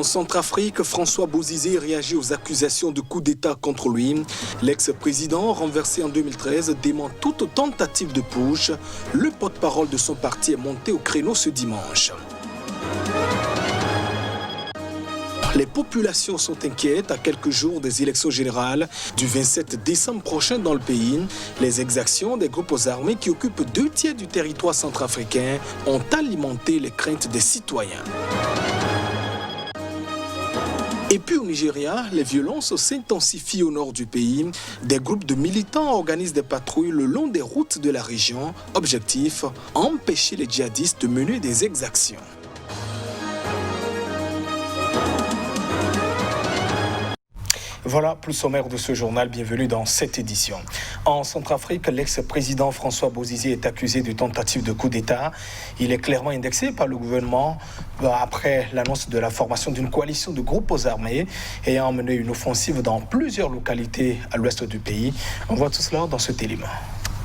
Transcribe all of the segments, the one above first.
En Centrafrique, François Bozizé réagit aux accusations de coup d'État contre lui. L'ex-président, renversé en 2013, dément toute tentative de putsch. Le porte-parole de son parti est monté au créneau ce dimanche. Les populations sont inquiètes à quelques jours des élections générales du 27 décembre prochain dans le pays. Les exactions des groupes armés qui occupent 2/3 du territoire centrafricain ont alimenté les craintes des citoyens. Et puis au Nigeria, les violences s'intensifient au nord du pays. Des groupes de militants organisent des patrouilles le long des routes de la région. Objectif, empêcher les djihadistes de mener des exactions. Voilà, plus sommaire de ce journal, bienvenue dans cette édition. En Centrafrique, l'ex-président François Bozizé est accusé de tentative de coup d'État. Il est clairement indexé par le gouvernement après l'annonce de la formation d'une coalition de groupes armés ayant mené une offensive dans plusieurs localités à l'ouest du pays. On voit tout cela dans cet élément.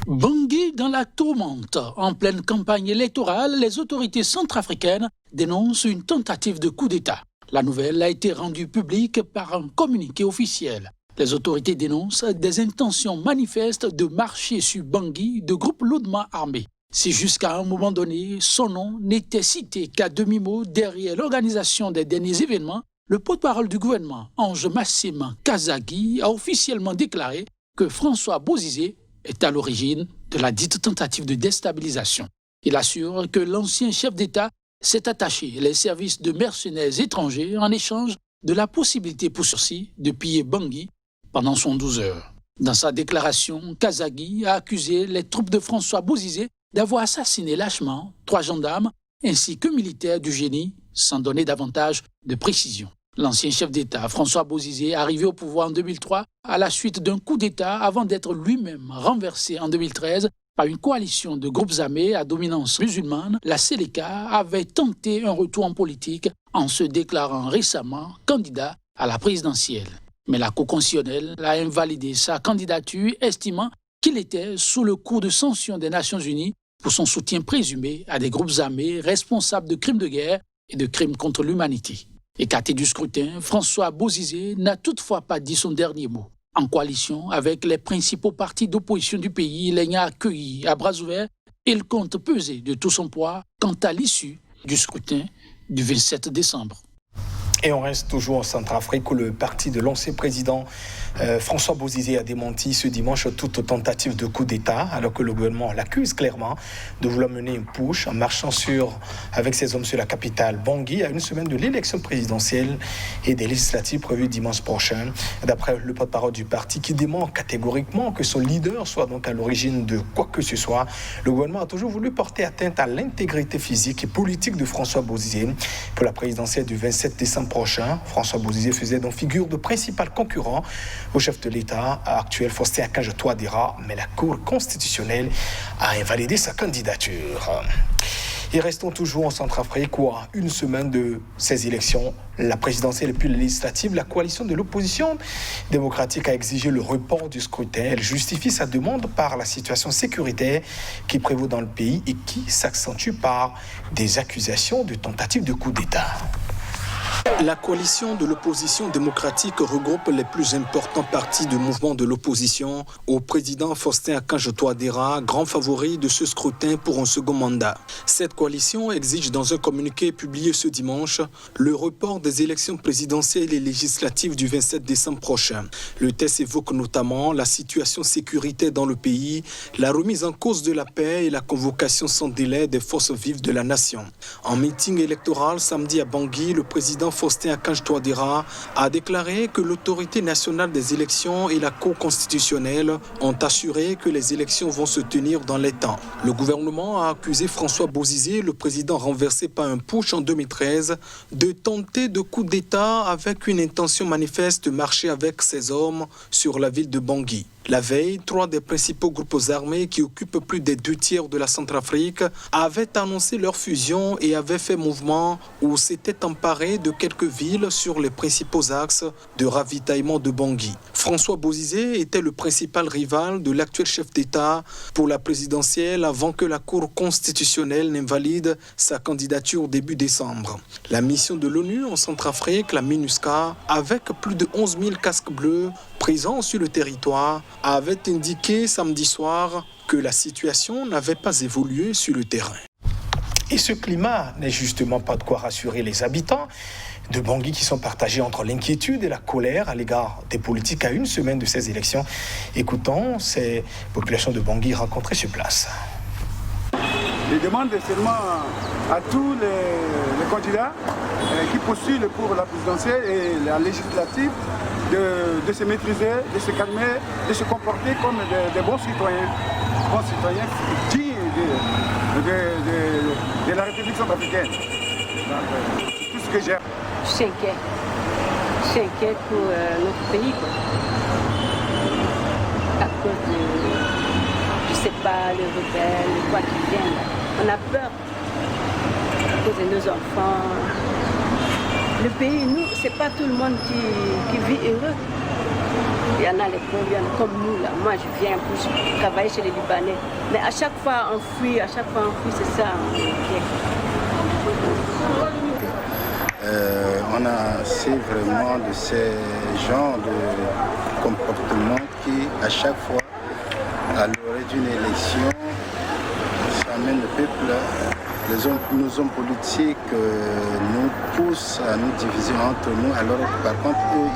Bangui dans la tourmente. En pleine campagne électorale, les autorités centrafricaines dénoncent une tentative de coup d'État. La nouvelle a été rendue publique par un communiqué officiel. Les autorités dénoncent des intentions manifestes de marcher sur Bangui de groupes lourdement armés. Si jusqu'à un moment donné, son nom n'était cité qu'à demi-mot derrière l'organisation des derniers événements, le porte-parole du gouvernement, Ange Massima Kazagui, a officiellement déclaré que François Bozizé est à l'origine de la dite tentative de déstabilisation. Il assure que l'ancien chef d'État s'est attaché les services de mercenaires étrangers en échange de la possibilité pour ceux-ci de piller Bangui pendant 112 heures. Dans sa déclaration, Kazagui a accusé les troupes de François Bozizé d'avoir assassiné lâchement 3 gendarmes ainsi que militaires du génie, sans donner davantage de précision. L'ancien chef d'État, François Bozizé, arrivé au pouvoir en 2003 à la suite d'un coup d'État avant d'être lui-même renversé en 2013 par une coalition de groupes armés à dominance musulmane, la Séléka avait tenté un retour en politique en se déclarant récemment candidat à la présidentielle. Mais la Cour constitutionnelle a invalidé sa candidature, estimant qu'il était sous le coup de sanctions des Nations Unies pour son soutien présumé à des groupes armés responsables de crimes de guerre et de crimes contre l'humanité. Écarté du scrutin, François Bozizé n'a toutefois pas dit son dernier mot. En coalition avec les principaux partis d'opposition du pays, l'ayant accueilli à bras ouverts, il compte peser de tout son poids quant à l'issue du scrutin du 27 décembre. Et on reste toujours en Centrafrique où le parti de l'ancien président François Bozizé a démenti ce dimanche toute tentative de coup d'État, alors que le gouvernement l'accuse clairement de vouloir mener une putsch en marchant avec ses hommes sur la capitale Bangui à une semaine de l'élection présidentielle et des législatives prévues dimanche prochain. D'après le porte-parole du parti qui dément catégoriquement que son leader soit donc à l'origine de quoi que ce soit, le gouvernement a toujours voulu porter atteinte à l'intégrité physique et politique de François Bozizé. Pour la présidentielle du 27 décembre prochain, François Bozizé faisait donc figure de principal concurrent au chef de l'État actuel, Faustin Archange Touadéra, mais la Cour constitutionnelle a invalidé sa candidature. Et restons toujours en Centrafrique où, à une semaine de ces élections, la présidentielle et puis les législatives, la coalition de l'opposition démocratique a exigé le report du scrutin. Elle justifie sa demande par la situation sécuritaire qui prévaut dans le pays et qui s'accentue par des accusations de tentative de coup d'État. La coalition de l'opposition démocratique regroupe les plus importants partis du mouvement de l'opposition au président Faustin Archange Touadéra, grand favori de ce scrutin pour un second mandat. Cette coalition exige dans un communiqué publié ce dimanche le report des élections présidentielles et législatives du 27 décembre prochain. Le texte évoque notamment la situation sécuritaire dans le pays, la remise en cause de la paix et la convocation sans délai des forces vives de la nation. En meeting électoral samedi à Bangui, le président Faustin Archange Touadéra a déclaré que l'autorité nationale des élections et la Cour constitutionnelle ont assuré que les élections vont se tenir dans les temps. Le gouvernement a accusé François Bozizé, le président renversé par un putsch en 2013, de tenter de coup d'État avec une intention manifeste de marcher avec ses hommes sur la ville de Bangui. La veille, 3 des principaux groupes armés qui occupent plus des 2/3 de la Centrafrique avaient annoncé leur fusion et avaient fait mouvement ou s'étaient emparés de quelques villes sur les principaux axes de ravitaillement de Bangui. François Bozizé était le principal rival de l'actuel chef d'État pour la présidentielle avant que la Cour constitutionnelle n'invalide sa candidature début décembre. La mission de l'ONU en Centrafrique, la MINUSCA, avec plus de 11 000 casques bleus présents sur le territoire, avait indiqué samedi soir que la situation n'avait pas évolué sur le terrain. Et ce climat n'est justement pas de quoi rassurer les habitants de Bangui qui sont partagés entre l'inquiétude et la colère à l'égard des politiques à une semaine de ces élections. Écoutons ces populations de Bangui rencontrées sur place. Je demande seulement à tous les candidats qui postulent pour la présidentielle et la législative de se maîtriser, de se calmer, de se comporter comme des bons citoyens dignes de la République centrafricaine. C'est tout ce que j'ai. Je suis inquiet pour notre pays, quoi. À cause de, je sais pas, les rebelles, quoi qui viennent. On a peur à cause de nos enfants. Le pays, nous, c'est pas tout le monde qui vit heureux. Il y en a les pauvres, il y en a comme nous là. Moi, je viens pour travailler chez les Libanais. Mais à chaque fois, on fuit, c'est ça. On a assez vraiment de ces genres de comportements qui, à chaque fois, à l'orée d'une élection, ça amène le peuple. Nos hommes politiques nous poussent à nous diviser entre nous, alors que par contre, eux,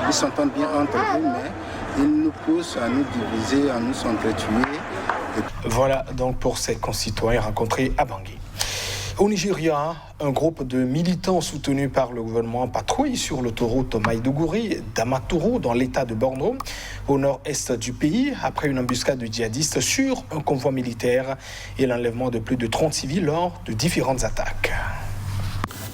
ils s'entendent bien entre eux, mais ils nous poussent à nous diviser, à nous s'entretuer. Voilà donc pour ces concitoyens rencontrés à Bangui. Au Nigeria, un groupe de militants soutenus par le gouvernement patrouille sur l'autoroute Maïdougouri-Damaturu dans l'état de Borno, au nord-est du pays, après une embuscade de djihadistes sur un convoi militaire et l'enlèvement de plus de 30 civils lors de différentes attaques.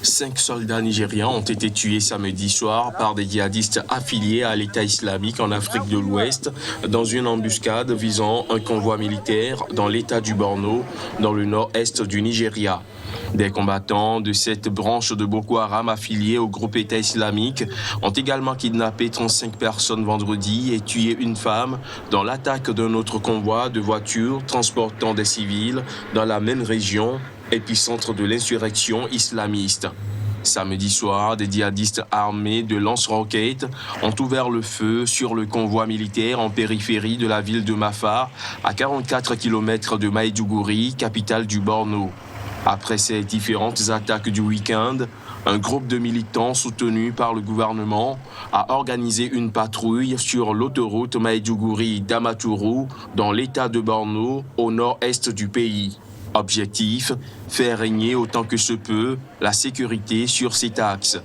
5 soldats nigérians ont été tués samedi soir par des djihadistes affiliés à l'État islamique en Afrique de l'Ouest dans une embuscade visant un convoi militaire dans l'État du Borno, dans le nord-est du Nigeria. Des combattants de cette branche de Boko Haram affiliés au groupe État islamique ont également kidnappé 35 personnes vendredi et tué une femme dans l'attaque d'un autre convoi de voitures transportant des civils dans la même région, épicentre de l'insurrection islamiste. Samedi soir, des djihadistes armés de lance-roquettes ont ouvert le feu sur le convoi militaire en périphérie de la ville de Mafar, à 44 km de Maïdougouri, capitale du Borno. Après ces différentes attaques du week-end, un groupe de militants soutenus par le gouvernement a organisé une patrouille sur l'autoroute Maïdougouri-Damaturu dans l'état de Borno, au nord-est du pays. Objectif, faire régner autant que se peut la sécurité sur cet axe.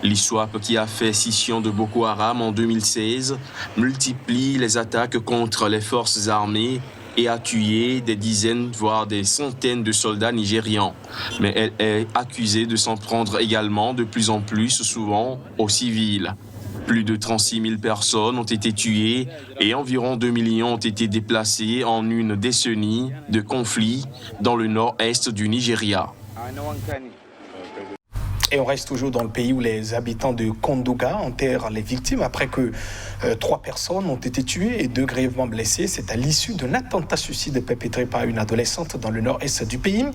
L'ISWAP, qui a fait scission de Boko Haram en 2016, multiplie les attaques contre les forces armées et a tué des dizaines, voire des centaines de soldats nigérians. Mais elle est accusée de s'en prendre également de plus en plus souvent aux civils. Plus de 36 000 personnes ont été tuées et environ 2 millions ont été déplacés en une décennie de conflit dans le nord-est du Nigeria. Et on reste toujours dans le pays où les habitants de Kondouga enterrent les victimes après que 3 personnes ont été tuées et 2 grièvement blessées. C'est à l'issue d'un attentat suicide perpétré par une adolescente dans le nord-est du pays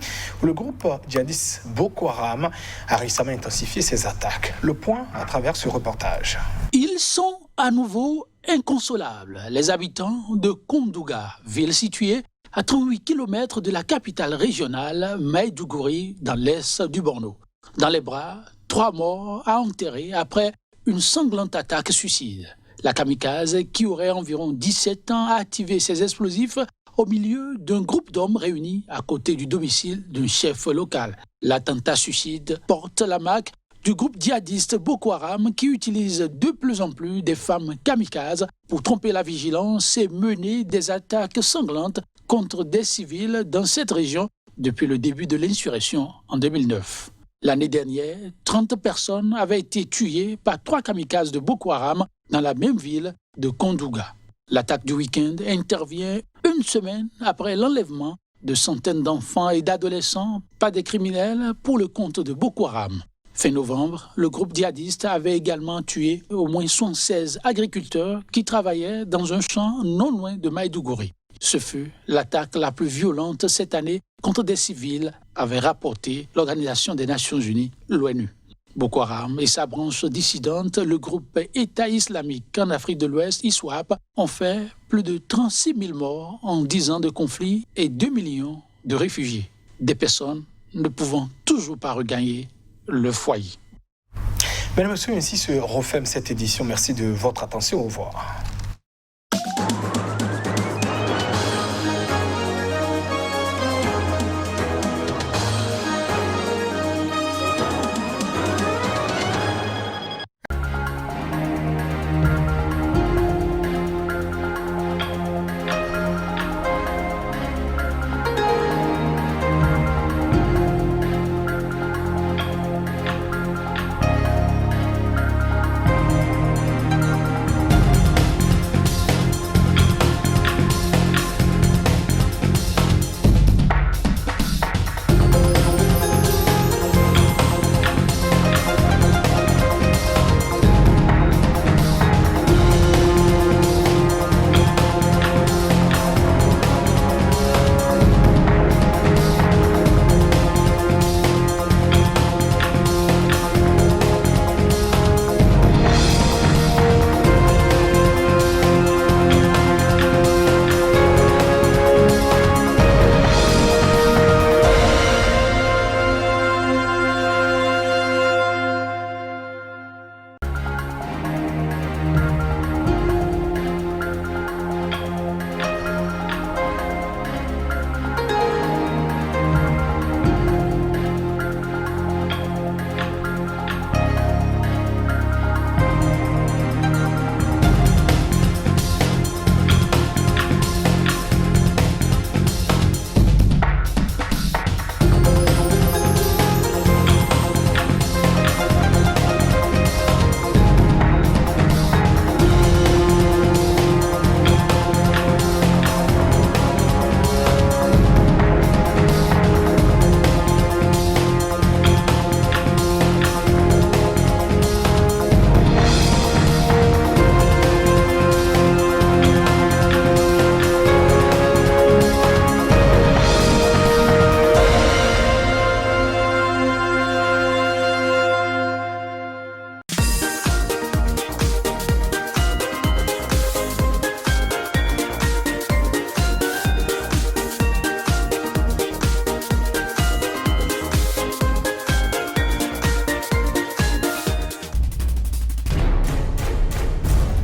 où le groupe djihadiste Boko Haram a récemment intensifié ses attaques. Le point à travers ce reportage. Ils sont à nouveau inconsolables. Les habitants de Kondouga, ville située à 38 km de la capitale régionale Maïdougouri dans l'est du Borno. Dans les bras, 3 morts à enterrer après une sanglante attaque suicide. La kamikaze, qui aurait environ 17 ans, a activé ses explosifs au milieu d'un groupe d'hommes réunis à côté du domicile d'un chef local. L'attentat suicide porte la marque du groupe djihadiste Boko Haram qui utilise de plus en plus des femmes kamikazes pour tromper la vigilance et mener des attaques sanglantes contre des civils dans cette région depuis le début de l'insurrection en 2009. L'année dernière, 30 personnes avaient été tuées par 3 kamikazes de Boko Haram dans la même ville de Kondouga. L'attaque du week-end intervient une semaine après l'enlèvement de centaines d'enfants et d'adolescents par des criminels pour le compte de Boko Haram. Fin novembre, le groupe djihadiste avait également tué au moins 76 agriculteurs qui travaillaient dans un champ non loin de Maïdougouri. Ce fut l'attaque la plus violente cette année contre des civils, avait rapporté l'Organisation des Nations Unies, l'ONU. Boko Haram et sa branche dissidente, le groupe État islamique en Afrique de l'Ouest, ISWAP, ont fait plus de 36 000 morts en 10 ans de conflit et 2 millions de réfugiés. Des personnes ne pouvant toujours pas regagner le foyer. Mesdames et messieurs, ainsi se referme cette édition. Merci de votre attention. Au revoir.